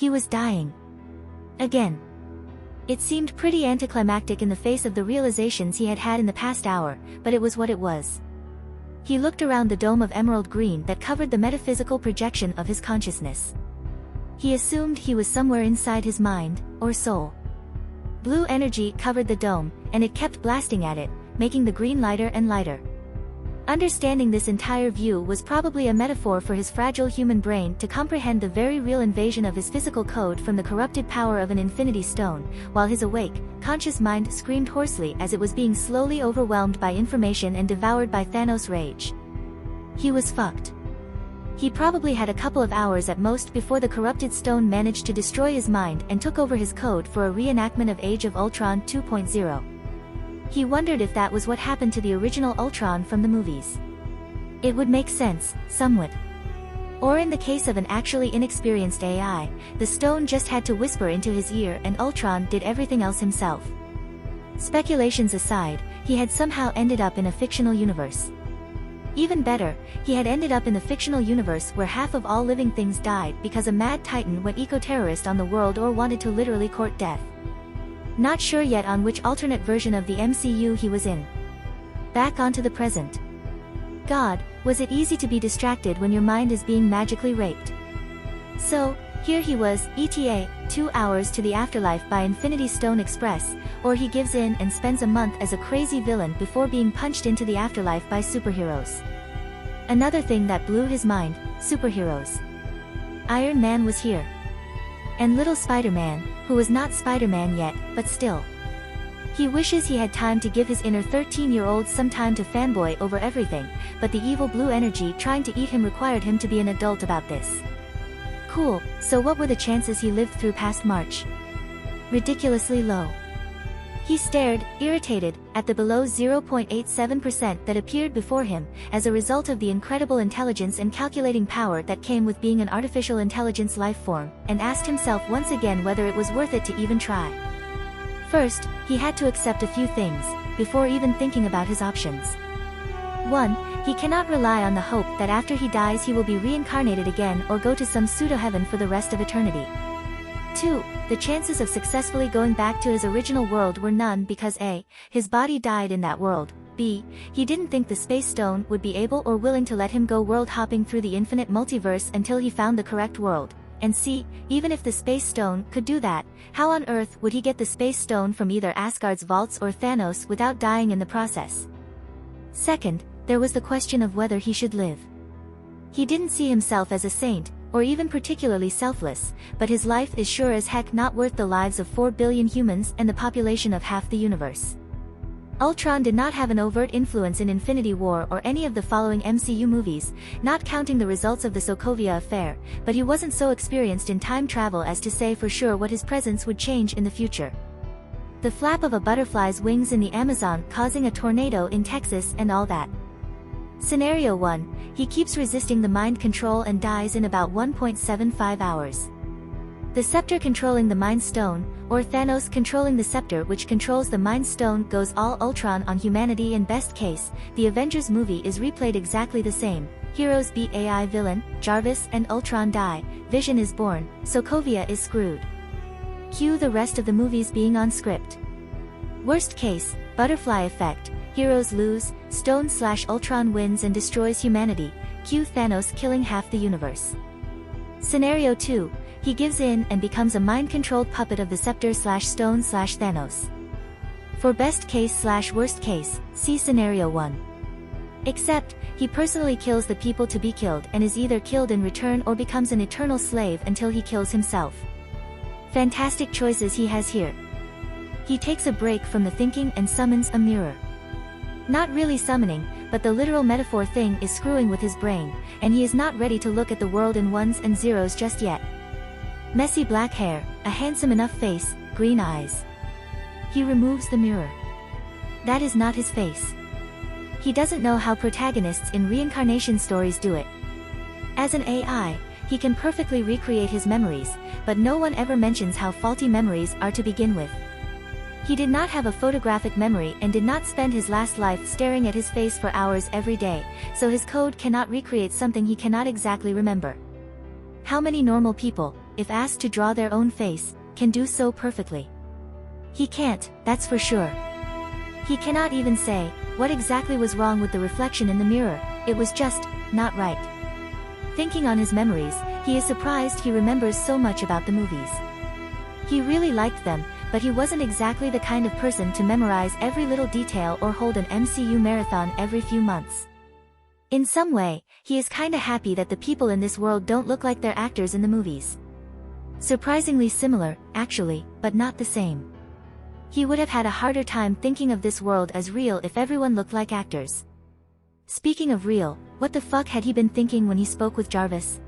He was dying. Again. It seemed pretty anticlimactic in the face of the realizations he had had in the past hour, but it was what it was. He looked around the dome of emerald green that covered the metaphysical projection of his consciousness. He assumed he was somewhere inside his mind, or soul. Blue energy covered the dome, and it kept blasting at it, making the green lighter and lighter. Understanding this entire view was probably a metaphor for his fragile human brain to comprehend the very real invasion of his physical code from the corrupted power of an infinity stone, while his awake, conscious mind screamed hoarsely as it was being slowly overwhelmed by information and devoured by Thanos' rage. He was fucked. He probably had a couple of hours at most before the corrupted stone managed to destroy his mind and took over his code for a reenactment of Age of Ultron 2.0. He wondered if that was what happened to the original Ultron from the movies. It would make sense, somewhat. Or in the case of an actually inexperienced AI, the stone just had to whisper into his ear and Ultron did everything else himself. Speculations aside, he had somehow ended up in a fictional universe. Even better, he had ended up in the fictional universe where half of all living things died because a mad titan went eco-terrorist on the world or wanted to literally court death. Not sure yet on which alternate version of the MCU he was in. Back onto the present. God, was it easy to be distracted when your mind is being magically raped? So, here he was, ETA, 2 hours to the afterlife by Infinity Stone Express, or he gives in and spends a month as a crazy villain before being punched into the afterlife by superheroes. Another thing that blew his mind, superheroes. Iron Man was here. And little Spider-Man, who was not Spider-Man yet, but still. He wishes he had time to give his inner 13-year-old some time to fanboy over everything, but the evil blue energy trying to eat him required him to be an adult about this. Cool, so what were the chances he lived through past March? Ridiculously low. He stared, irritated, at the below 0.87% that appeared before him, as a result of the incredible intelligence and calculating power that came with being an artificial intelligence life form, and asked himself once again whether it was worth it to even try. First, he had to accept a few things, before even thinking about his options. 1. He cannot rely on the hope that after he dies he will be reincarnated again or go to some pseudo-heaven for the rest of eternity. 2. The chances of successfully going back to his original world were none because A. His body died in that world, B. He didn't think the Space Stone would be able or willing to let him go world-hopping through the infinite multiverse until he found the correct world, and C. Even if the Space Stone could do that, how on earth would he get the Space Stone from either Asgard's vaults or Thanos without dying in the process? Second, there was the question of whether he should live. He didn't see himself as a saint, or even particularly selfless, but his life is sure as heck not worth the lives of 4 billion humans and the population of half the universe. Ultron did not have an overt influence in Infinity War or any of the following MCU movies, not counting the results of the Sokovia affair, but he wasn't so experienced in time travel as to say for sure what his presence would change in the future. The flap of a butterfly's wings in the Amazon causing a tornado in Texas and all that. Scenario 1, he keeps resisting the mind control and dies in about 1.75 hours. The scepter controlling the Mind Stone, or Thanos controlling the scepter which controls the Mind Stone goes all Ultron on humanity in best case, the Avengers movie is replayed exactly the same, heroes beat AI villain, Jarvis and Ultron die, Vision is born, Sokovia is screwed. Cue the rest of the movies being on script. Worst case, butterfly effect, heroes lose, Stone/Ultron wins and destroys humanity, cue Thanos killing half the universe. Scenario 2, he gives in and becomes a mind-controlled puppet of the Scepter/Stone/Thanos. For best case/worst case, see Scenario 1. Except, he personally kills the people to be killed and is either killed in return or becomes an eternal slave until he kills himself. Fantastic choices he has here. He takes a break from the thinking and summons a mirror. Not really summoning, but the literal metaphor thing is screwing with his brain, and he is not ready to look at the world in ones and zeros just yet. Messy black hair, a handsome enough face, green eyes. He removes the mirror. That is not his face. He doesn't know how protagonists in reincarnation stories do it. As an AI, he can perfectly recreate his memories, but no one ever mentions how faulty memories are to begin with. He did not have a photographic memory and did not spend his last life staring at his face for hours every day, so his code cannot recreate something he cannot exactly remember. How many normal people, if asked to draw their own face, can do so perfectly. He can't, that's for sure. He cannot even say what exactly was wrong with the reflection in the mirror. It was just not right. Thinking on his memories, he is surprised he remembers so much about the movies. He really liked them, but he wasn't exactly the kind of person to memorize every little detail or hold an MCU marathon every few months. In some way, he is kinda happy that the people in this world don't look like their actors in the movies. Surprisingly similar, actually, but not the same. He would have had a harder time thinking of this world as real if everyone looked like actors. Speaking of real, what the fuck had he been thinking when he spoke with Jarvis?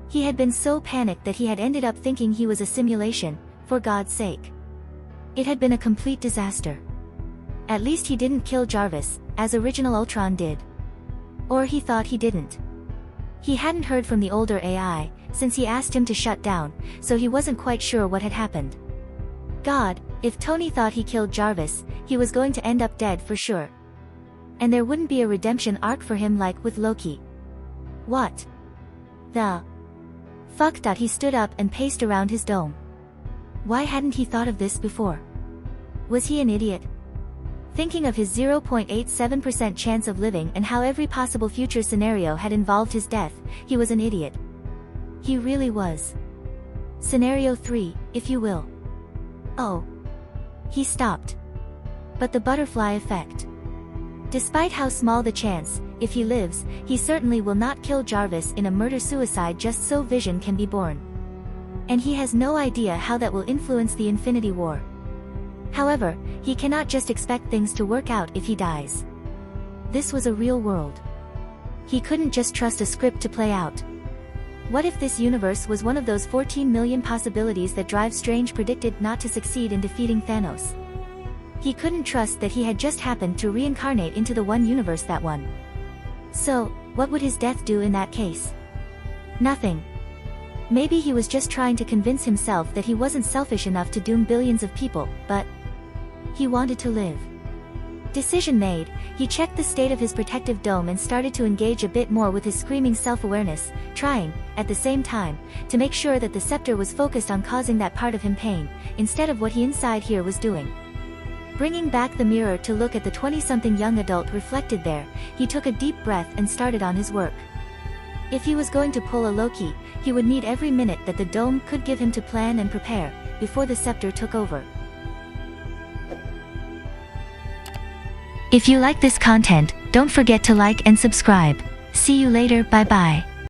He had been so panicked that he had ended up thinking he was a simulation, for God's sake. It had been a complete disaster. At least he didn't kill Jarvis, as original Ultron did. Or he thought he didn't. He hadn't heard from the older AI, since he asked him to shut down, so he wasn't quite sure what had happened. God, if Tony thought he killed Jarvis, he was going to end up dead for sure. And there wouldn't be a redemption arc for him like with Loki. What the fuck? He stood up and paced around his dome. Why hadn't he thought of this before? Was he an idiot? Thinking of his 0.87% chance of living and how every possible future scenario had involved his death, he was an idiot. He really was. Scenario 3, if you will. Oh. He stopped. But the butterfly effect. Despite how small the chance, if he lives, he certainly will not kill Jarvis in a murder-suicide just so Vision can be born. And he has no idea how that will influence the Infinity War. However, he cannot just expect things to work out if he dies. This was a real world. He couldn't just trust a script to play out. What if this universe was one of those 14 million possibilities that Strange predicted not to succeed in defeating Thanos? He couldn't trust that he had just happened to reincarnate into the one universe that won. So, what would his death do in that case? Nothing. Maybe he was just trying to convince himself that he wasn't selfish enough to doom billions of people, but he wanted to live. Decision made, he checked the state of his protective dome and started to engage a bit more with his screaming self-awareness, trying, at the same time, to make sure that the scepter was focused on causing that part of him pain, instead of what he inside here was doing. Bringing back the mirror to look at the 20-something young adult reflected there, he took a deep breath and started on his work. If he was going to pull a Loki, he would need every minute that the dome could give him to plan and prepare, before the scepter took over. If you like this content, don't forget to like and subscribe. See you later, bye bye.